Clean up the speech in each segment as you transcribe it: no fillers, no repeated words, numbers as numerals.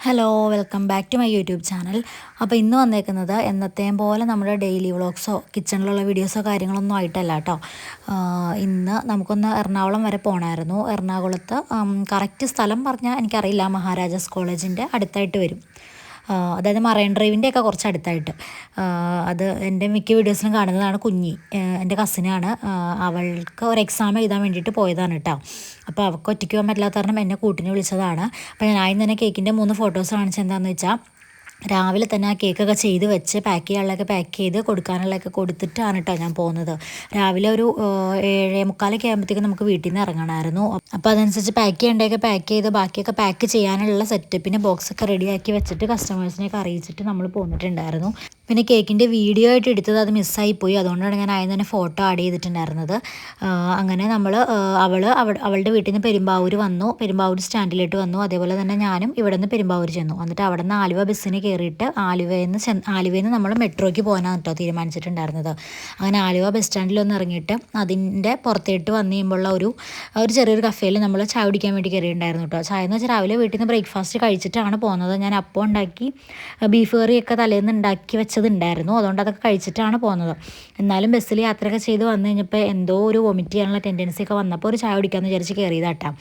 Hello welcome back to my YouTube channel. അപ്പോൾ ഇന്ന് വന്നേക്കുന്നത് എന്നത്തെയും പോലെ നമ്മുടെ ഡെയിലി വ്ളോഗ്സോ കിച്ചണിലുള്ള വീഡിയോസോ കാര്യങ്ങളൊന്നും ആയിട്ടല്ല കേട്ടോ. ഇന്ന് നമുക്കൊന്ന് എറണാകുളം വരെ പോകണമായിരുന്നു. എറണാകുളത്ത് കറക്റ്റ് സ്ഥലം പറഞ്ഞാൽ എനിക്കറിയില്ല, മഹാരാജാസ് കോളേജിൻ്റെ അടുത്തായിട്ട് വരും. അതായത് മറൈൻ ഡ്രൈവിൻ്റെയൊക്കെ കുറച്ച് അടുത്തായിട്ട്. അത് എൻ്റെ മിക്ക വീഡിയോസിലും കാണുന്നതാണ് കുഞ്ഞി, എൻ്റെ കസിനാണ്. അവൾക്ക് ഒരു എക്സാം എഴുതാൻ വേണ്ടിയിട്ട് പോയതാണ് കേട്ടോ. അപ്പോൾ അവൾക്ക് ഒറ്റയ്ക്ക് പോകാൻ പറ്റാത്ത കാരണം എന്നെ കൂട്ടിന് വിളിച്ചതാണ്. അപ്പോൾ ഞാൻ ആദ്യം തന്നെ കേക്കിൻ്റെ 3 ഫോട്ടോസ് കാണിച്ചത് എന്താണെന്ന് വെച്ചാൽ, രാവിലെ തന്നെ ആ കേക്കൊക്കെ ചെയ്ത് വെച്ച് പാക്ക് ചെയ്യാനുള്ളതൊക്കെ പാക്ക് ചെയ്ത് കൊടുക്കാനുള്ളതൊക്കെ കൊടുത്തിട്ടാണ് കേട്ടോ ഞാൻ പോകുന്നത്. രാവിലെ ഒരു 7:45 ആകുമ്പോഴത്തേക്കും നമുക്ക് വീട്ടിൽ നിന്ന് ഇറങ്ങണമായിരുന്നു. അപ്പോൾ അതനുസരിച്ച് പാക്ക് ചെയ്യേണ്ടതൊക്കെ പാക്ക് ചെയ്ത് ബാക്കിയൊക്കെ പാക്ക് ചെയ്യാനുള്ള സെറ്റപ്പിന് ബോക്സൊക്കെ റെഡിയാക്കി വെച്ചിട്ട് കസ്റ്റമേഴ്സിനെയൊക്കെ അറിയിച്ചിട്ട് നമ്മൾ പോന്നിട്ടുണ്ടായിരുന്നു. പിന്നെ കേക്കിൻ്റെ വീഡിയോ ആയിട്ട് എടുത്തത് അത് മിസ്സായിപ്പോയി. അതുകൊണ്ടാണ് ഞാൻ ആദ്യം തന്നെ ഫോട്ടോ ആഡ് ചെയ്തിട്ടുണ്ടായിരുന്നത്. അങ്ങനെ നമ്മൾ അവളുടെ വീട്ടിൽ നിന്ന് പെരുമ്പാവൂർ വന്നു, പെരുമ്പാവൂർ സ്റ്റാൻഡിലോട്ട് വന്നു. അതേപോലെ തന്നെ ഞാനും ഇവിടെ നിന്ന് പെരുമ്പാവൂർ ചെന്നു. എന്നിട്ട് അവിടെ നിന്ന് ആലുവ ബസ്സിന് കയറിയിട്ട് ആലുവയിൽ നിന്ന് നമ്മൾ മെട്രോയ്ക്ക് പോകാനാണ് കേട്ടോ തീരുമാനിച്ചിട്ടുണ്ടായിരുന്നത്. അങ്ങനെ ആലുവ ബസ് സ്റ്റാൻഡിലൊന്ന് ഇറങ്ങിയിട്ട് അതിൻ്റെ പുറത്തേട്ട് വന്നു കഴിയുമ്പോഴുള്ള ഒരു ചെറിയൊരു കഫേയിൽ നമ്മൾ ചായ കുടിക്കാൻ വേണ്ടി കയറിയിട്ടുണ്ടായിരുന്നു കേട്ടോ. ചായ എന്ന് വെച്ചാൽ രാവിലെ വീട്ടിൽ നിന്ന് ബ്രേക്ക്ഫാസ്റ്റ് കഴിച്ചിട്ടാണ് പോകുന്നത്. ഞാൻ അപ്പം ഉണ്ടാക്കി ബീഫ് കറിയൊക്കെ തലേന്ന് ഉണ്ടാക്കി വെച്ചതുണ്ടായിരുന്നു. അതുകൊണ്ട് അതൊക്കെ കഴിച്ചിട്ടാണ് പോകുന്നത്. എന്നാലും ബസ്സിൽ യാത്രയൊക്കെ ചെയ്ത് വന്നു കഴിഞ്ഞപ്പോൾ എന്തോ ഒരു വൊമിറ്റ് ചെയ്യാനുള്ള ടെൻഡൻസി ഒക്കെ വന്നപ്പോൾ ഒരു ചായ കുടിക്കാമെന്ന് വിചാരിച്ച് കയറിയതാട്ടാ.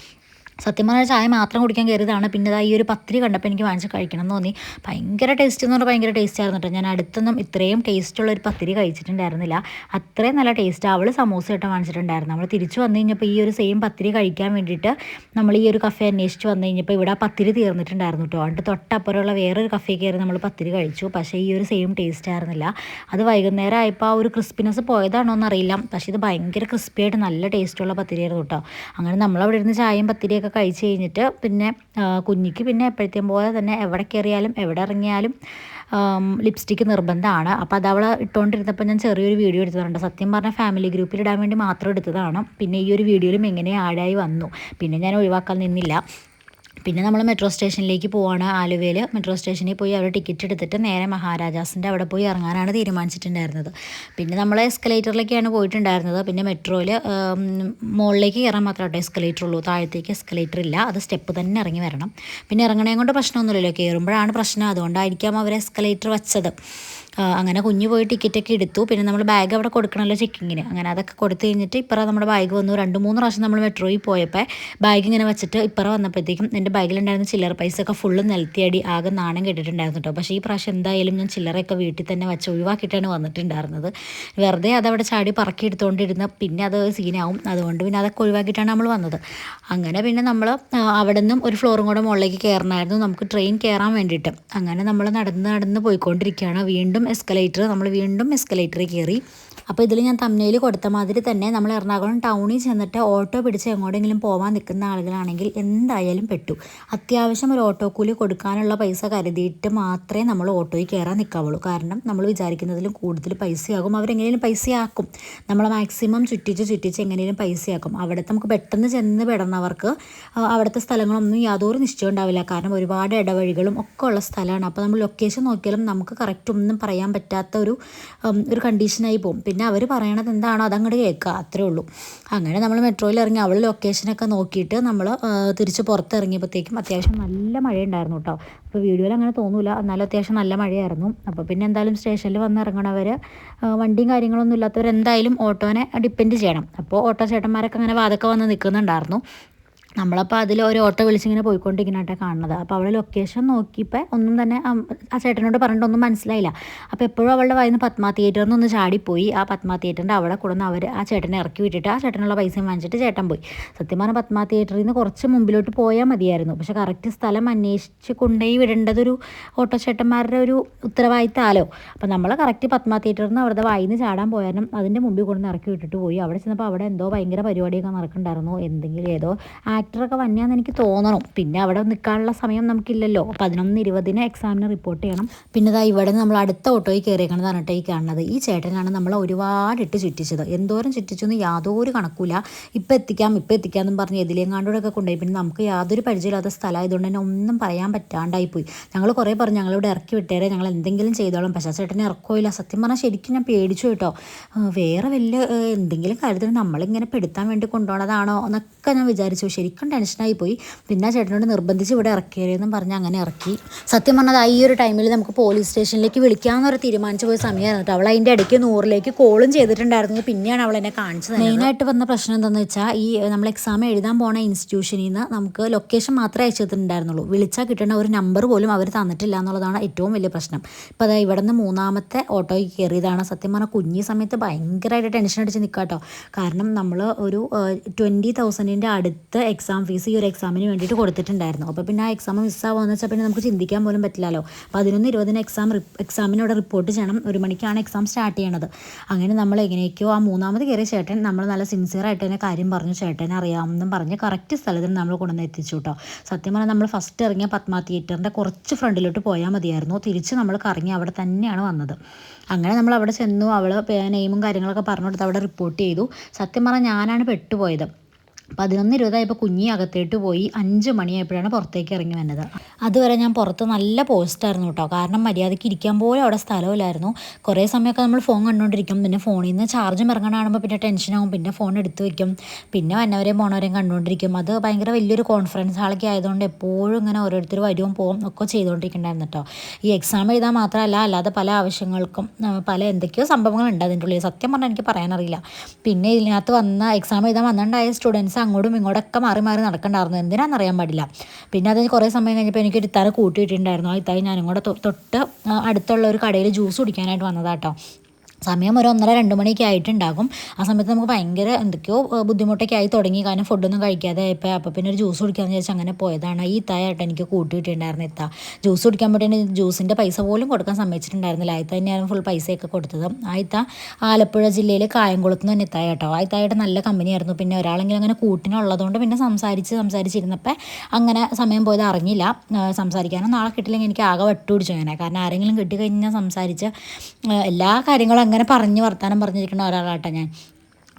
സത്യം പറഞ്ഞാൽ ചായ മാത്രം കുടിക്കാൻ കയറിയതാണ്. പിന്നെ ഈ ഒരു പത്തിരി കണ്ടപ്പോൾ എനിക്ക് വാങ്ങിച്ച് കഴിക്കണം എന്ന് തോന്നി. ഭയങ്കര ടേസ്റ്റ് എന്ന് പറഞ്ഞാൽ ഭയങ്കര ടേസ്റ്റ് ആയിരുന്നു കേട്ടോ. ഞാൻ അടുത്തൊന്നും ഇത്രയും ടേസ്റ്റുള്ള ഒരു പത്തിരി കഴിച്ചിട്ടുണ്ടായിരുന്നില്ല. അത്രയും നല്ല ടേസ്റ്റ്. അവൾ സമൂസ ഇട്ട് വാങ്ങിച്ചിട്ടുണ്ടായിരുന്നു. നമ്മൾ തിരിച്ചു വന്നു കഴിഞ്ഞപ്പോൾ ഈ ഒരു സെയിം പത്തിരി കഴിക്കാൻ വേണ്ടിയിട്ട് നമ്മൾ ഈ ഒരു കഫേ അന്വേഷിച്ച് വന്നു കഴിഞ്ഞപ്പോൾ ഇവിടെ ആ പത്തിരി തീർന്നിട്ടുണ്ടായിരുന്നു കേട്ടോ. എന്നിട്ട് തൊട്ടപ്പുറമുള്ള വേറൊരു കഫേ കയറി നമ്മൾ പത്തിരി കഴിച്ചു. പക്ഷേ ഈ ഒരു സെയിം ടേസ്റ്റ് ആയിരുന്നില്ല. അത് വൈകുന്നേരം ആയപ്പോൾ ആ ഒരു ക്രിസ്പിനെസ് പോയതാണോ എന്നറിയില്ല. പക്ഷേ ഇത് ഭയങ്കര ക്രിസ്പിയായിട്ട് നല്ല ടേസ്റ്റുള്ള പത്തിരി ആയിരുന്നു കേട്ടോ. അങ്ങനെ നമ്മളവിടെ ഇരുന്ന് ചായയും പത്തിരിയൊക്കെ കഴിച്ച് കഴിഞ്ഞിട്ട് പിന്നെ കുഞ്ഞിക്ക് പിന്നെ എപ്പോഴത്തേയും പോലെ തന്നെ എവിടെ കയറിയാലും എവിടെ ഇറങ്ങിയാലും ലിപ്സ്റ്റിക്ക് നിർബന്ധമാണ്. അപ്പോൾ അത് അവൾ ഇട്ടുകൊണ്ടിരുന്നപ്പോൾ ഞാൻ ചെറിയൊരു വീഡിയോ എടുത്തതുണ്ട്. സത്യം പറഞ്ഞാൽ ഫാമിലി ഗ്രൂപ്പിൽ ഇടാൻ വേണ്ടി മാത്രം എടുത്തതാണ്. പിന്നെ ഈ ഒരു വീഡിയോയിലും എങ്ങനെ ആഡായി വന്നു. പിന്നെ ഞാൻ ഒഴിവാക്കാൻ നിന്നില്ല. പിന്നെ നമ്മൾ മെട്രോ സ്റ്റേഷനിലേക്ക് പോവാണ്. ആലുവയിൽ മെട്രോ സ്റ്റേഷനിൽ പോയി അവിടെ ടിക്കറ്റ് എടുത്തിട്ട് നേരെ മഹാരാജാസിൻ്റെ അവിടെ പോയി ഇറങ്ങാനാണ് തീരുമാനിച്ചിട്ടുണ്ടായിരുന്നത്. പിന്നെ നമ്മൾ എസ്കലേറ്ററിലേക്കാണ് പോയിട്ടുണ്ടായിരുന്നത്. പിന്നെ മെട്രോയിൽ മുകളിലേക്ക് കയറാൻ മാത്രമേ എസ്കലേറ്റർ ഉള്ളൂ, താഴത്തേക്ക് എസ്കലേറ്റർ ഇല്ല. അത് സ്റ്റെപ്പ് തന്നെ ഇറങ്ങി വരണം. പിന്നെ ഇറങ്ങണേ കൊണ്ട് പ്രശ്നമൊന്നുമില്ലല്ലോ, കയറുമ്പോഴാണ് പ്രശ്നം. അതുകൊണ്ടായിരിക്കാം അവർ എസ്കലേറ്റർ വെച്ചത്. അങ്ങനെ കുഞ്ഞ് പോയി ടിക്കറ്റൊക്കെ എടുത്തു. പിന്നെ നമ്മൾ ബാഗ് അവിടെ കൊടുക്കണമല്ലോ ചെക്കിങ്ങിന്. അങ്ങനെ അതൊക്കെ കൊടുത്തു കഴിഞ്ഞിട്ട് ഇപ്പറ നമ്മുടെ ബാഗ് വന്നു. 2-3 പ്രാവശ്യം നമ്മൾ മെട്രോയിൽ പോയപ്പോൾ ബാഗ് ഇങ്ങനെ വെച്ചിട്ട് ഇപ്പറ വന്നപ്പോഴത്തേക്കും എൻ്റെ ബാഗിലുണ്ടായിരുന്ന ചില്ലറ പൈസയൊക്കെ ഫുള്ള് നിലത്തിയടി ആകെ നാണം കെട്ടിട്ടുണ്ടായിരുന്നു കേട്ടോ. പക്ഷേ ഈ പ്രാവശ്യം എന്തായാലും ഞാൻ ചില്ലറയൊക്കെ വീട്ടിൽ തന്നെ വെച്ച് ഒഴിവാക്കിയിട്ടാണ് വന്നിട്ടുണ്ടായിരുന്നത്. വെറുതെ അതവിടെ ചാടി പറക്കി എടുത്തുകൊണ്ടിരുന്ന പിന്നെ അത് സീനാവും. അതുകൊണ്ട് പിന്നെ അതൊക്കെ ഒഴിവാക്കിയിട്ടാണ് നമ്മൾ വന്നത്. അങ്ങനെ പിന്നെ നമ്മൾ അവിടെ നിന്നും ഒരു ഫ്ലോറും കൂടെ മുകളിലേക്ക് കയറണമായിരുന്നു, നമുക്ക് ട്രെയിൻ കയറാൻ വേണ്ടിയിട്ട്. അങ്ങനെ നമ്മൾ നടന്ന് പോയിക്കൊണ്ടിരിക്കുകയാണ്. നമ്മൾ വീണ്ടും എസ്കലേറ്ററിൽ കയറി. അപ്പോൾ ഇതിൽ ഞാൻ തമ്മിൽ കൊടുത്ത മാതിരി തന്നെ നമ്മൾ എറണാകുളം ടൗണിൽ ചെന്നിട്ട് ഓട്ടോ പിടിച്ച് എങ്ങോട്ടെങ്കിലും പോകാൻ നിൽക്കുന്ന ആളുകളാണെങ്കിൽ എന്തായാലും പെട്ടു. അത്യാവശ്യം ഒരു ഓട്ടോ കൂലി കൊടുക്കാനുള്ള പൈസ കരുതിയിട്ട് മാത്രമേ നമ്മൾ ഓട്ടോയിൽ കയറാൻ നിൽക്കാവുള്ളൂ. കാരണം നമ്മൾ വിചാരിക്കുന്നതിലും കൂടുതൽ പൈസയാകും. അവരെങ്ങനെയും പൈസയാക്കും. നമ്മൾ മാക്സിമം ചുറ്റിച്ച് എങ്ങനെയും പൈസയാക്കും. അവിടുത്തെ നമുക്ക് പെട്ടെന്ന് ചെന്ന് പെടുന്നവർക്ക് അവിടുത്തെ സ്ഥലങ്ങളൊന്നും യാതൊരു നിശ്ചയം ഉണ്ടാവില്ല. കാരണം ഒരുപാട് ഇടവഴികളും ഒക്കെ ഉള്ള സ്ഥലമാണ്. അപ്പോൾ നമ്മൾ ലൊക്കേഷൻ നോക്കിയാലും നമുക്ക് കറക്റ്റ് ഒന്നും പറയാൻ പറ്റാത്ത ഒരു കണ്ടീഷനായി പോകും. പിന്നെ അവർ പറയണത് എന്താണോ അതങ്ങോട്ട് കേൾക്കുക, അത്രേ ഉള്ളൂ. അങ്ങനെ നമ്മൾ മെട്രോയിൽ ഇറങ്ങി അവൾ ലൊക്കേഷനൊക്കെ നോക്കിയിട്ട് നമ്മൾ തിരിച്ച് പുറത്തിറങ്ങിയപ്പോഴത്തേക്കും അത്യാവശ്യം നല്ല മഴയുണ്ടായിരുന്നു കേട്ടോ. അപ്പോൾ വീഡിയോയിൽ അങ്ങനെ തോന്നില്ല, എന്നാലും അത്യാവശ്യം നല്ല മഴയായിരുന്നു. അപ്പോൾ പിന്നെ എന്തായാലും സ്റ്റേഷനിൽ വന്ന് ഇറങ്ങണവർ വണ്ടിയും കാര്യങ്ങളൊന്നും ഇല്ലാത്തവർ എന്തായാലും ഓട്ടോനെ ഡിപ്പെൻഡ് ചെയ്യണം. അപ്പോൾ ഓട്ടോ ചേട്ടന്മാരൊക്കെ അങ്ങനെ വാതൊക്കെ വന്ന് നിൽക്കുന്നുണ്ടായിരുന്നു. നമ്മളപ്പോൾ അതിൽ ഒരു ഓട്ടോ വിളിച്ചിങ്ങനെ പോയിക്കൊണ്ടിരിക്കുന്നതായിട്ടാണ് കാണുന്നത്. അപ്പോൾ അവൾ ലൊക്കേഷൻ നോക്കിയപ്പോൾ ഒന്നും തന്നെ ആ ചേട്ടനോട് പറഞ്ഞിട്ടൊന്നും മനസ്സിലായില്ല. അപ്പോൾ എപ്പോഴും അവളുടെ വായിൽ നിന്ന് പത്മ തിയേറ്ററിൽ നിന്ന് ചാടിപ്പോയി. ആ പത്മ തിയേറ്ററിൻ്റെ അവിടെ കൊടുന്ന് അവർ ആ ചേട്ടനെ ഇറക്കി വിട്ടിട്ട് ആ ചേട്ടനുള്ള പൈസയും വാങ്ങിച്ചിട്ട് ചേട്ടൻ പോയി. സത്യം പറഞ്ഞാൽ പത്മ തിയേറ്ററിൽ നിന്ന് കുറച്ച് മുമ്പിലോട്ട് പോയാൽ മതിയായിരുന്നു. പക്ഷേ കറക്റ്റ് സ്ഥലം അന്വേഷിച്ച് കൊണ്ടുപോയി വിടേണ്ടതൊരു ഓട്ടോ ചേട്ടന്മാരുടെ ഒരു ഉത്തരവാദിത്തമാലോ. അപ്പോൾ നമ്മൾ കറക്റ്റ് പത്മ തിയേറ്ററിൽ നിന്ന് അവരുടെ വായിൽ നിന്ന് ചാടാൻ പോയാലും അതിൻ്റെ മുമ്പിൽ കൊണ്ടുവന്ന് ഇറക്കി വിട്ടിട്ട് പോയി. അവിടെ ചെന്നപ്പോൾ അവിടെ എന്തോ ഭയങ്കര പരിപാടിയൊക്കെ നടക്കുന്നുണ്ടായിരുന്നു. എന്തെങ്കിലും ഏതോ ആക്ടറൊക്കെ വന്നെയാന്ന് എനിക്ക് തോന്നണം. പിന്നെ അവിടെ നിൽക്കാനുള്ള സമയം നമുക്കില്ലല്ലോ. 11:20 എക്സാമിന് റിപ്പോർട്ട് ചെയ്യണം. പിന്നെ ഇവിടെ നമ്മൾ അടുത്ത ഓട്ടോയിൽ കയറിയേക്കണമെന്ന് പറഞ്ഞിട്ട് ഈ കാണുന്നത് ഈ ചേട്ടനാണ് നമ്മളെ ഒരുപാട് ഇട്ട് ചുറ്റിച്ചത്. എന്തോരം ചുറ്റിച്ചൊന്നും യാതൊരു കണക്കില്ല. ഇപ്പം എത്തിക്കാമെന്നും പറഞ്ഞ് എതിലേങ്ങാണ്ടോടൊക്കെ കൊണ്ടുപോയി. പിന്നെ നമുക്ക് യാതൊരു പരിചയമില്ലാത്ത സ്ഥലമായതുകൊണ്ട് തന്നെ ഒന്നും പറയാൻ പറ്റാണ്ടായിപ്പോയി. ഞങ്ങൾ കുറേ പറഞ്ഞു ഞങ്ങളിവിടെ ഇറക്കി വിട്ടേരെ, ഞങ്ങൾ എന്തെങ്കിലും ചെയ്തോളാം. പക്ഷേ ചേട്ടനെ ഇറക്കില്ല. സത്യം പറഞ്ഞാൽ ശരിക്കും ഞാൻ പേടിച്ചു കേട്ടോ. വേറെ വലിയ എന്തെങ്കിലും കാര്യത്തിൽ നമ്മളിങ്ങനെ പെടുത്താൻ വേണ്ടി കൊണ്ടുപോകണതാണോ എന്നൊക്കെ ഞാൻ വിചാരിച്ചു. ശരി ശരിക്കും ടെൻഷനായി പോയി. പിന്നെ ആ ചേട്ടനോട് നിർബന്ധിച്ച് ഇവിടെ ഇറക്കിയതെന്നും പറഞ്ഞ് അങ്ങനെ ഇറക്കി. സത്യം പറഞ്ഞത് ഈ ഒരു ടൈമിൽ നമുക്ക് പോലീസ് സ്റ്റേഷനിലേക്ക് വിളിക്കാമെന്നൊരു തീരുമാനിച്ചു പോയ സമയമായിരുന്നു കേട്ടോ. അവൾ അതിൻ്റെ ഇടയ്ക്ക് 100ലേക്ക് കോളും ചെയ്തിട്ടുണ്ടായിരുന്നു. പിന്നെയാണ് അവൾ എന്നെ കാണിച്ചത്. മെയിനായിട്ട് വന്ന പ്രശ്നം എന്താണെന്ന് വെച്ചാൽ ഈ നമ്മൾ എക്സാം എഴുതാൻ പോണ ഇൻസ്റ്റിറ്റ്യൂഷനിൽ നിന്ന് നമുക്ക് ലൊക്കേഷൻ മാത്രമേ അയച്ചു തന്നിട്ടുണ്ടായിരുന്നുള്ളൂ. വിളിച്ചാൽ കിട്ടുന്ന ഒരു നമ്പർ പോലും അവർ തന്നിട്ടില്ല എന്നുള്ളതാണ് ഏറ്റവും വലിയ പ്രശ്നം. ഇപ്പോൾ അതായത് ഇവിടെ നിന്ന് 3ാമത്തെ ഓട്ടോയ്ക്ക് കയറിയതാണ്. സത്യം പറഞ്ഞാൽ കുഞ്ഞി സമയത്ത് ഭയങ്കരമായിട്ട് ടെൻഷൻ അടിച്ച് നിൽക്കാം കേട്ടോ. കാരണം നമ്മൾ ഒരു 20,000 അടുത്ത് എക്സാം ഫീസ് ഈ ഒരു എക്സാമിന് വേണ്ടിയിട്ട് കൊടുത്തിട്ടുണ്ടായിരുന്നു. അപ്പോൾ പിന്നെ ആ എക്സാം മിസ്സാവുകയെന്ന് വെച്ചാൽ പിന്നെ നമുക്ക് ചിന്തിക്കാൻ പോലും പറ്റില്ലല്ലോ. 11:20 എക്സാമിനോട് റിപ്പോർട്ട് ചെയ്യണം. 1 മണിക്കാണ് എക്സാം സ്റ്റാർട്ട് ചെയ്യണത്. അങ്ങനെ നമ്മൾ എങ്ങനെയൊക്കെയോ ആ 3ാമത് കയറിയ ചേട്ടൻ നമ്മൾ നല്ല സിൻസിയറായിട്ട് തന്നെ കാര്യം പറഞ്ഞു. ചേട്ടനെ അറിയാമെന്നും പറഞ്ഞ് കറക്റ്റ് സ്ഥലത്തിന് നമ്മൾ കൊണ്ടുവന്ന് എത്തിച്ചു കേട്ടോ. സത്യം പറഞ്ഞാൽ നമ്മൾ ഫസ്റ്റ് ഇറങ്ങിയ പത്മ തിയേറ്ററിൻ്റെ കുറച്ച് ഫ്രണ്ടിലോട്ട് പോയാൽ മതിയായിരുന്നു. തിരിച്ച് നമ്മൾ കറങ്ങി അവിടെ തന്നെയാണ് വന്നത്. അങ്ങനെ നമ്മൾ അവിടെ ചെന്നു. അവൾ നെയിമും കാര്യങ്ങളൊക്കെ പറഞ്ഞു കൊടുത്ത് അവിടെ റിപ്പോർട്ട് ചെയ്തു. സത്യം പറഞ്ഞാൽ ഞാനാണ് പെട്ടുപോയത്. 11:20 കുഞ്ഞി അകത്തേട്ട് പോയി. 5 മണിയായപ്പോഴാണ് പുറത്തേക്ക് ഇറങ്ങി വന്നത്. അതുവരെ ഞാൻ പുറത്ത് നല്ല പോസ്റ്റായിരുന്നു കേട്ടോ. കാരണം മര്യാദയ്ക്ക് ഇരിക്കാൻ പോലും അവിടെ സ്ഥലമില്ലായിരുന്നു. കുറേ സമയമൊക്കെ നമ്മൾ ഫോൺ കണ്ടുകൊണ്ടിരിക്കും. പിന്നെ ഫോണിൽ നിന്ന് ചാർജും ഇറങ്ങണ കാണുമ്പോൾ പിന്നെ ടെൻഷനാകും. പിന്നെ ഫോൺ എടുത്ത് വയ്ക്കും. പിന്നെ വന്നവരെയും പോണവരെയും കണ്ടുകൊണ്ടിരിക്കും. അത് ഭയങ്കര വലിയൊരു കോൺഫറൻസ് ഹാളൊക്കെ ആയതുകൊണ്ട് എപ്പോഴും ഇങ്ങനെ ഓരോരുത്തർ വരും പോവും ഒക്കെ ചെയ്തുകൊണ്ടിരിക്കണ്ടായിരുന്നു കേട്ടോ. ഈ എക്സാം എഴുതാൻ മാത്രമല്ല, അല്ലാതെ പല ആവശ്യങ്ങൾക്കും പല എന്തൊക്കെയോ സംഭവങ്ങളുണ്ട് അതിൻ്റെ ഉള്ളിൽ. സത്യം പറഞ്ഞാൽ എനിക്ക് പറയാനറിയില്ല. പിന്നെ ഇതിനകത്ത് എക്സാം എഴുതാൻ വന്നിട്ടുണ്ടായ സ്റ്റുഡൻസ് അങ്ങോട്ടും ഇങ്ങോട്ടൊക്കെ മാറി മാറി നടക്കണ്ടായിരുന്നു. എന്തിനാണെന്നറിയാൻ പാടില്ല. പിന്നെ അത് കുറേ സമയം കഴിഞ്ഞപ്പോൾ എനിക്ക് ഒരു ഇത്താനെ കൂട്ടിയിട്ടുണ്ടായിരുന്നു. ആ ഇത്തായി ഞാനും കൂടെ തൊട്ട് അടുത്തുള്ള ഒരു കടയിൽ ജ്യൂസ് കുടിക്കാനായിട്ട് വന്നതാട്ടോ. സമയം ഒരു 1:30-2 മണിയൊക്കെ ആയിട്ടുണ്ടാകും. ആ സമയത്ത് നമുക്ക് ഭയങ്കര എന്തൊക്കെയോ ബുദ്ധിമുട്ടൊക്കെ ആയി തുടങ്ങി. കാരണം ഫുഡൊന്നും കഴിക്കാതെ ആയപ്പോൾ അപ്പോൾ പിന്നെ ഒരു ജ്യൂസ് കുടിക്കാമെന്ന് വിചാരിച്ചാൽ അങ്ങനെ പോയതാണ്. ഈ ഇത്തായിട്ട് എനിക്ക് കൂട്ടിയിട്ടുണ്ടായിരുന്നു. ജ്യൂസ് കുടിക്കാൻ പറ്റുന്ന ജ്യൂസിൻ്റെ പൈസ പോലും കൊടുക്കാൻ സമ്മതിച്ചിട്ടുണ്ടായിരുന്നില്ല. ആ ഇത്ത തന്നെയാണ് ഫുൾ പൈസയൊക്കെ കൊടുത്തത്. ആ ഇത്ത ആലപ്പുഴ ജില്ലയിൽ കായംകുളത്ത് നിന്ന് തന്നെ ഇത്തായി കേട്ടോ. ആ ഇത്തായിട്ട് നല്ല കമ്പനിയായിരുന്നു. പിന്നെ ഒരാളെങ്കിലും അങ്ങനെ കൂട്ടിനുള്ളതുകൊണ്ട് പിന്നെ സംസാരിച്ചിരുന്നപ്പോൾ അങ്ങനെ സമയം പോയത് അറിഞ്ഞില്ല. സംസാരിക്കാനും നാളെ കിട്ടില്ലെങ്കിൽ എനിക്ക് ആകെ വട്ടു പിടിച്ചു അങ്ങനെ. കാരണം ആരെങ്കിലും കിട്ടിക്കഴിഞ്ഞാൽ സംസാരിച്ച് എല്ലാ കാര്യങ്ങളും അങ്ങനെ വർത്താനം പറഞ്ഞിരിക്കുന്ന ഒരാളാട്ടോ ഞാൻ.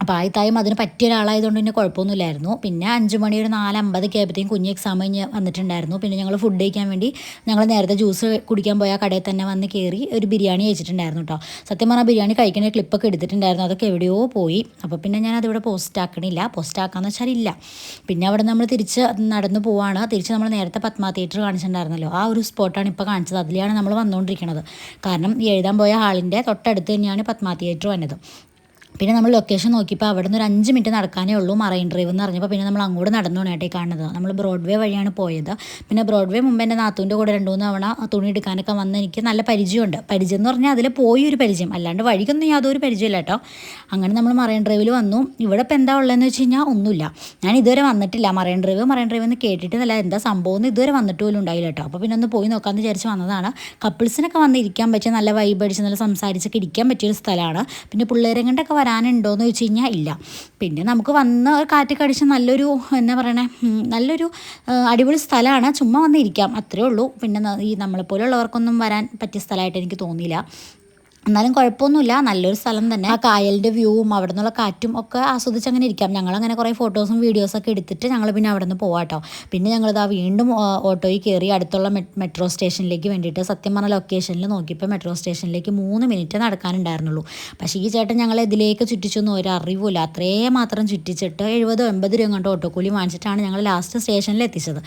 അപ്പോൾ ആയിത്തായും അതിന് പറ്റിയ ഒരാളായതുകൊണ്ട് പിന്നെ കുഴപ്പമൊന്നുമില്ലായിരുന്നു. പിന്നെ 5 മണി ഒരു 4:50 ആയപ്പോഴത്തേക്കും കുഞ്ഞ് എക്സാം കഴിഞ്ഞ് വന്നിട്ടുണ്ടായിരുന്നു. പിന്നെ ഞങ്ങൾ ഫുഡ് കഴിക്കാൻ വേണ്ടി ഞങ്ങൾ നേരത്തെ ജ്യൂസ് കുടിക്കാൻ പോയ കടയിൽ തന്നെ വന്ന് കയറി ഒരു ബിരിയാണി കഴിച്ചിട്ടുണ്ടായിരുന്നു കേട്ടോ. സത്യം പറഞ്ഞാൽ ബിരിയാണി കഴിക്കുന്ന ക്ലിപ്പൊക്കെ എടുത്തിട്ടുണ്ടായിരുന്നു. അതൊക്കെ എവിടെയോ പോയി. അപ്പോൾ പിന്നെ ഞാൻ അതിവിടെ പോസ്റ്റ് ആക്കാമെന്ന് വെച്ചാൽ ഇല്ല. പിന്നെ അവിടെ നമ്മൾ തിരിച്ച് നടന്നു പോവാണ്. തിരിച്ച് നമ്മൾ നേരത്തെ പത്മ തിയേറ്റർ കാണിച്ചിട്ടുണ്ടായിരുന്നല്ലോ, ആ ഒരു സ്പോട്ടാണ് ഇപ്പോൾ കാണിച്ചത്. അതിലാണ് നമ്മൾ വന്നുകൊണ്ടിരിക്കുന്നത്. കാരണം എഴുതാൻ പോയ ഹാളിൻ്റെ തൊട്ടടുത്ത് തന്നെയാണ് പത്മ തിയേറ്റർ വന്നത്. പിന്നെ നമ്മൾ ലൊക്കേഷൻ നോക്കിയപ്പോൾ അവിടെ നിന്ന് ഒരു 5 മിനിറ്റ് നടക്കാനേ ഉള്ളൂ മറൈൻ ഡ്രൈവ് എന്ന് പറഞ്ഞപ്പോൾ പിന്നെ നമ്മൾ അങ്ങോട്ട് നടന്നു വേണേട്ടേ കാണുന്നത്. നമ്മൾ ബ്രോഡ്വേ വഴിയാണ് പോയത്. പിന്നെ ബ്രോഡ്വേ മുമ്പ് എൻ്റെ നാത്തൂൻ്റെ കൂടെ 2-3 തവണ തുണി എടുക്കാനൊക്കെ വന്ന് എനിക്ക് നല്ല പരിചയമുണ്ട്. പരിചയം എന്ന് പറഞ്ഞാൽ അതിൽ പോയി ഒരു പരിചയം, അല്ലാണ്ട് വഴിക്കൊന്നും യാതൊരു പരിചയമില്ല കേട്ടോ. അങ്ങനെ നമ്മൾ മറൈൻ ഡ്രൈവിൽ വന്നു. ഇവിടെ ഇപ്പോൾ എന്താ ഉള്ളതെന്ന് വെച്ച് കഴിഞ്ഞാൽ ഒന്നുമില്ല. ഞാൻ ഇതുവരെ വന്നിട്ടില്ല മറൈൻ ഡ്രൈവ് എന്ന് കേട്ടിട്ടില്ല. എന്താ സംഭവം എന്ന് ഇതുവരെ വന്നിട്ട് പോലും ഉണ്ടായില്ല കേട്ടോ. അപ്പോൾ പിന്നെ ഒന്ന് പോയി നോക്കാമെന്ന് വിചാരിച്ച് വന്നതാണ്. കപ്പിൾസിനൊക്കെ വന്ന് ഇരിക്കാൻ പറ്റിയ നല്ല വൈബ് അടിച്ച് നല്ല സംസാരിച്ചൊക്കെ ഇരിക്കാൻ പറ്റിയൊരു സ്ഥലമാണ്. പിന്നെ പിള്ളേരെ കൊണ്ടൊക്കെ വരാനുണ്ടോയെന്ന് ചോദിച്ചു കഴിഞ്ഞാൽ ഇല്ല. പിന്നെ നമുക്ക് വന്ന് കാറ്റൊക്കെ അടിച്ച് നല്ലൊരു നല്ലൊരു അടിപൊളി സ്ഥലമാണ്. ചുമ്മാ വന്ന് ഇരിക്കാം, അത്രേ ഉള്ളൂ. പിന്നെ ഈ നമ്മളെപ്പോലുള്ളവർക്കൊന്നും വരാൻ പറ്റിയ സ്ഥലമായിട്ട് എനിക്ക് തോന്നിയില്ല. എന്നാലും കുഴപ്പമൊന്നുമില്ല, നല്ലൊരു സ്ഥലം തന്നെ. ആ കായലിൻ്റെ വ്യൂവും അവിടെ നിന്നുള്ള കാറ്റും ഒക്കെ ആസ്വദിച്ച് അങ്ങനെ ഇരിക്കാം. ഞങ്ങളങ്ങനെ കുറേ ഫോട്ടോസും വീഡിയോസൊക്കെ എടുത്തിട്ട് ഞങ്ങൾ പിന്നെ അവിടെ നിന്ന് പോവാം കേട്ടോ. പിന്നെ ഞങ്ങളിതാ വീണ്ടും ഓട്ടോയിൽ കയറി അടുത്തുള്ള മെട്രോ സ്റ്റേഷനിലേക്ക് വേണ്ടിയിട്ട്. സത്യം പറഞ്ഞ ലൊക്കേഷനിൽ നോക്കിയപ്പോൾ മെട്രോ സ്റ്റേഷനിലേക്ക് 3 മിനിറ്റ് നടക്കാനുണ്ടായിരുന്നുള്ളൂ. പക്ഷേ ഈ ചേട്ടൻ ഞങ്ങളെ ഇതിലേക്ക് ചുറ്റിച്ചൊന്നും ഒരു അറിവില്ല. അത്രയും മാത്രം ചുറ്റിച്ചിട്ട് 70-80 രൂപ കണ്ട് ഓട്ടോക്കൂലി വാങ്ങിച്ചിട്ടാണ് ഞങ്ങൾ ലാസ്റ്റ് സ്റ്റേഷനിൽ എത്തിച്ചത്.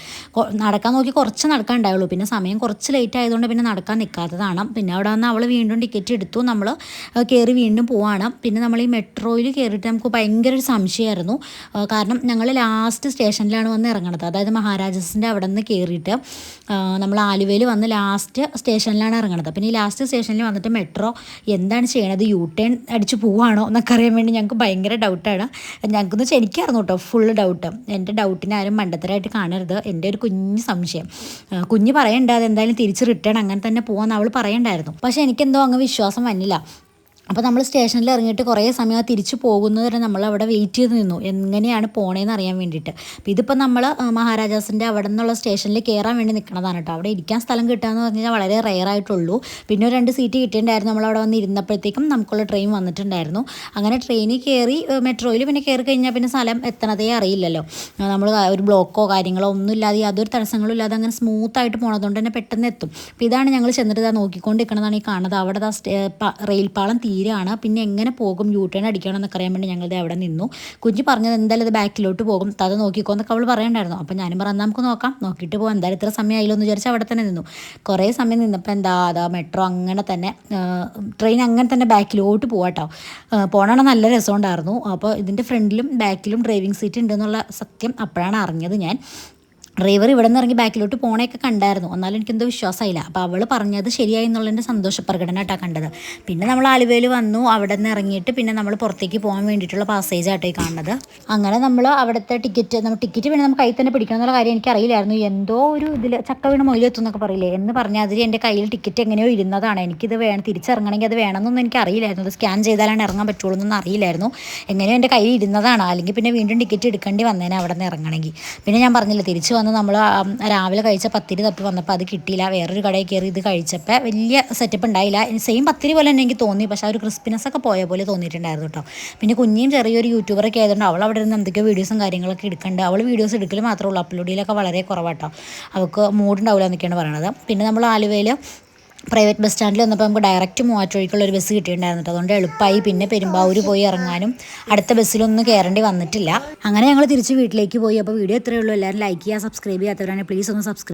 നടക്കാൻ നോക്കി കുറച്ച് നടക്കാൻ ഉണ്ടായുള്ളൂ. പിന്നെ സമയം കുറച്ച് ലേറ്റ് ആയതുകൊണ്ട് പിന്നെ നടക്കാൻ നിൽക്കാത്തതാണ്. പിന്നെ അവിടെ വന്ന് അവൾ വീണ്ടും ടിക്കറ്റ് എടുത്തു. നമ്മൾ കയറി വീണ്ടും പോവാണ്. പിന്നെ നമ്മൾ ഈ മെട്രോയിൽ കയറിയിട്ട് നമുക്ക് ഭയങ്കര ഒരു സംശയമായിരുന്നു. കാരണം ഞങ്ങൾ ലാസ്റ്റ് സ്റ്റേഷനിലാണ് വന്ന് ഇറങ്ങണത്. അതായത് മഹാരാജാസിൻ്റെ അവിടെ നിന്ന് കയറിയിട്ട് നമ്മൾ ആലുവയിൽ വന്ന് ലാസ്റ്റ് സ്റ്റേഷനിലാണ് ഇറങ്ങണത്. പിന്നെ ഈ ലാസ്റ്റ് സ്റ്റേഷനിൽ വന്നിട്ട് മെട്രോ എന്താണ് ചെയ്യണത്, ടേൺ അടിച്ച് പോവാണോ എന്നൊക്കെ അറിയാൻ വേണ്ടി ഞങ്ങൾക്ക് ഭയങ്കര ഡൗട്ടാണ്. ഞങ്ങൾക്കെന്ന് വെച്ചാൽ എനിക്കായിരുന്നു കേട്ടോ ഫുള്ള് ഡൗട്ട്. എൻ്റെ ഡൗട്ടിനെ ആരും മണ്ടത്തരായിട്ട് കാണരുത്. എൻ്റെ ഒരു കുഞ്ഞ് സംശയം. കുഞ്ഞ് പറയണ്ട അതെന്തായാലും തിരിച്ച് റിട്ടേൺ അങ്ങനെ തന്നെ പോകാമെന്ന് അവൾ പറയണ്ടായിരുന്നു. പക്ഷേ എനിക്കെന്തോ അങ്ങ് വിശ്വാസം വന്നില്ല. അപ്പോൾ നമ്മൾ സ്റ്റേഷനിൽ ഇറങ്ങിയിട്ട് കുറേ സമയം തിരിച്ചു പോകുന്നത് വരെ നമ്മളവിടെ വെയിറ്റ് ചെയ്ത് നിന്നു, എങ്ങനെയാണ് പോണേന്ന് അറിയാൻ വേണ്ടിയിട്ട്. അപ്പോൾ ഇതിപ്പോൾ നമ്മൾ മഹാരാജാസിൻ്റെ അവിടെ നിന്നുള്ള സ്റ്റേഷനിൽ കയറാൻ വേണ്ടി നിൽക്കണതാണ് കേട്ടോ. അവിടെ ഇരിക്കാൻ സ്ഥലം കിട്ടുകയെന്ന് പറഞ്ഞു കഴിഞ്ഞാൽ വളരെ റെയർ ആയിട്ടുള്ളൂ. പിന്നെ 2 സീറ്റ് കിട്ടിയിട്ടുണ്ടായിരുന്നു. നമ്മളവിടെ വന്ന് ഇരുന്നപ്പോഴത്തേക്കും നമുക്കുള്ള ട്രെയിൻ വന്നിട്ടുണ്ടായിരുന്നു. അങ്ങനെ ട്രെയിനിൽ കയറി മെട്രോയിൽ പിന്നെ കയറി കഴിഞ്ഞാൽ പിന്നെ സ്ഥലം എത്തണതേ അറിയില്ലല്ലോ. നമ്മൾ ഒരു ബ്ലോക്കോ കാര്യങ്ങളോ ഒന്നുമില്ലാതെ യാതൊരു തടസ്സങ്ങളും ഇല്ലാതെ അങ്ങനെ സ്മൂത്തായിട്ട് പോണതുകൊണ്ട് തന്നെ പെട്ടെന്ന് എത്തും. അപ്പോൾ ഇതാണ് ഞങ്ങൾ ചെന്നിട്ട് നോക്കിക്കൊണ്ടിരിക്കണതാണ് ഈ കാണുന്നത്. അവിടെ റെയിൽ പാളം തീരാണ്. പിന്നെ എങ്ങനെ പോകും, യൂ ടേൺ അടിക്കണം എന്നൊക്കെ അറിയാൻ വേണ്ടി ഞങ്ങളുടെ അവിടെ നിന്നു. കുഞ്ഞ് പറഞ്ഞത് എന്തായാലും ഇത് ബാക്കിലോട്ട് പോകും, അത് നോക്കിക്കോ എന്നൊക്കെ അവൾ പറയണ്ടായിരുന്നു. അപ്പോൾ ഞാനും പറഞ്ഞു നമുക്ക് നോക്കാം, നോക്കിയിട്ട് പോകാം, എന്തായാലും ഇത്ര സമയം ആയില്ലോ എന്ന് വിചാരിച്ച് അവിടെ തന്നെ നിന്നു. കുറേ സമയം നിന്നപ്പോൾ അതാ മെട്രോ അങ്ങനെ തന്നെ, ട്രെയിൻ അങ്ങനെ തന്നെ ബാക്കിലോട്ട് പോകാട്ടോ. പോകണ നല്ല രസമുണ്ടായിരുന്നു. അപ്പോൾ ഇതിൻ്റെ ഫ്രണ്ടിലും ബാക്കിലും ഡ്രൈവിംഗ് സീറ്റ് ഉണ്ടെന്നുള്ള സത്യം അപ്പോഴാണ് അറിഞ്ഞത് ഞാൻ. ഡ്രൈവർ ഇവിടെ നിന്ന് ഇറങ്ങി ബാക്കിലോട്ട് പോണേയൊക്കെ കണ്ടായിരുന്നു, എന്നാലും എനിക്കെന്തോ വിശ്വാസമായില്ല. അപ്പോൾ അവൾ പറഞ്ഞത് ശരിയായി എന്നുള്ളതിൻ്റെ സന്തോഷ പ്രകടനമായിട്ടാണ് കണ്ടത്. പിന്നെ നമ്മൾ ആലുവയിൽ വന്നു, അവിടെ നിന്ന് ഇറങ്ങിയിട്ട് പിന്നെ നമ്മൾ പുറത്തേക്ക് പോകാൻ വേണ്ടിയിട്ടുള്ള പാസേജ് ആയിട്ടേ കാണുന്നത്. അങ്ങനെ നമ്മൾ അവിടുത്തെ ടിക്കറ്റ് പിന്നെ നമുക്ക് കയ്യിൽ തന്നെ പിടിക്കണം എന്നുള്ള കാര്യം എനിക്കറിയില്ലായിരുന്നു. എന്തോ ഒരു ഇതിൽ ചക്ക വീണ് മൊയിലെത്തും എന്നൊക്കെ പറയില്ലേ എന്ന് പറഞ്ഞാൽ അതിൽ എൻ്റെ കയ്യിൽ ടിക്കറ്റ് എങ്ങനെയോ ഇരുന്നതാണ്. എനിക്കിത് തിരിച്ചിറങ്ങണമെങ്കിൽ അത് വേണമെന്നൊന്നും എനിക്ക് അറിയില്ലായിരുന്നു. അത് സ്കാൻ ചെയ്താലാണ് ഇറങ്ങാൻ പറ്റുള്ളൂ എന്നൊന്നും അറിയില്ലായിരുന്നു. എങ്ങനെയോ എൻ്റെ കയ്യിൽ ഇരുന്നതാണ്, അല്ലെങ്കിൽ പിന്നെ വീണ്ടും ടിക്കറ്റ് എടുക്കേണ്ടി വന്നേനെ അവിടെ നിന്ന് ഇറങ്ങണമെങ്കിൽ. പിന്നെ ഞാൻ പറഞ്ഞില്ല, തിരിച്ച് വന്ന് നമ്മൾ രാവിലെ കഴിച്ച പത്തിരി തപ്പി വന്നപ്പോൾ അത് കിട്ടിയില്ല. വേറൊരു കടയിൽ കയറി ഇത് കഴിച്ചപ്പോൾ വലിയ സെറ്റപ്പ് ഉണ്ടായില്ല. സെയിം പത്തിരി പോലെ തന്നെ എനിക്ക് തോന്നി, പക്ഷേ ആ ഒരു ക്രിസ്പിനെസ് ഒക്കെ പോയ പോലെ തോന്നിയിട്ടുണ്ടായിരുന്നു കേട്ടോ. പിന്നെ കുഞ്ഞിയും ചെറിയൊരു യൂട്യൂബറൊക്കെ ആയതുകൊണ്ട് അവൾ അവിടെ നിന്ന് എന്തൊക്കെയോ വീഡിയോസും കാര്യങ്ങളൊക്കെ എടുക്കുന്നുണ്ട്. അവൾ വീഡിയോസ് എടുക്കൽ മാത്രമേ ഉള്ളൂ, അപ്ലോഡ് ചെയ്യലൊക്കെ വളരെ കുറവാട്ടോ. അവൾക്ക് മൂഡുണ്ടാവില്ല എന്നൊക്കെയാണ് പറയണത്. പിന്നെ നമ്മൾ ആലുവയിൽ പ്രൈവറ്റ് ബസ് സ്റ്റാൻഡിൽ വന്നപ്പോൾ നമുക്ക് ഡയറക്റ്റ് മൂവാറ്റുപുഴയ്ക്കുള്ള ഒരു ബസ് കിട്ടിയിട്ടുണ്ടായിരുന്നു. അതുകൊണ്ട് എളുപ്പമായി. പിന്നെ പെരുമ്പാവൂർ പോയി ഇറങ്ങാനും അടുത്ത ബസ്സിലൊന്നും കയറേണ്ടി വന്നിട്ടില്ല. അങ്ങനെ ഞങ്ങൾ തിരിച്ച് വീട്ടിലേക്ക് പോയി. അപ്പോൾ വീഡിയോ ഇത്രയേ ഉള്ളൂ. എല്ലാവരും ലൈക്ക് ചെയ്യുക, സബ്സ്ക്രൈബ് ചെയ്യാത്തവരാണെങ്കിൽ പ്ലീസ് ഒന്ന് സബ്സ്ക്രൈബ്